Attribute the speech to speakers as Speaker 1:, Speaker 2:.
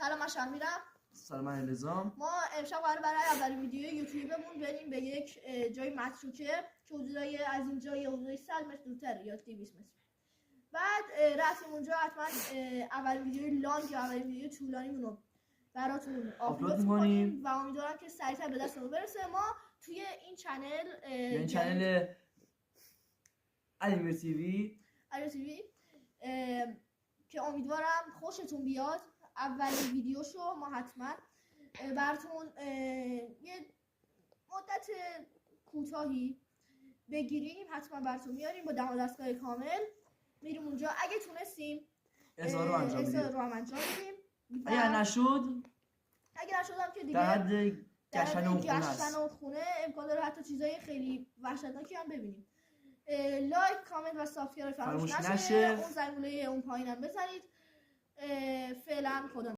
Speaker 1: سلام، من شهمیرم.
Speaker 2: سلام، من الزام.
Speaker 1: ما امشب قرار برای اولین ویدیو یوتیوبمون بریم به یک جای متروکه که حدودای از اینجا یه حدودای 100 متر دورتره یا 200 متر. بعد رفتیم اونجا، حتما اولین ویدیوی لانگ یا اولین ویدیو طولانیمون رو براتون آپلود می‌کنیم و امیدوارم که سریعتر به دستمون برسه. ما توی این چنل
Speaker 2: علیمیر تیوی
Speaker 1: که امیدوارم خوشتون بیاد، اولین ویدیوشو ما حتما براتون یه مدت کوتاهی بگیریم، حتما براتون میاریم با دم دستگاه کامل. میریم اونجا، اگه تونستیم
Speaker 2: اظهار رو انجام
Speaker 1: بدیم.
Speaker 2: اگه نشد
Speaker 1: هم که دیگه
Speaker 2: در حد گشتن
Speaker 1: اون خونه امکان داره حتی چیزای خیلی وحشتناکی هم ببینیم. لایک، کامنت و سابسکرایب فراموش نشه. اون زنگوله اون پایینم بزنید. فعلا خدا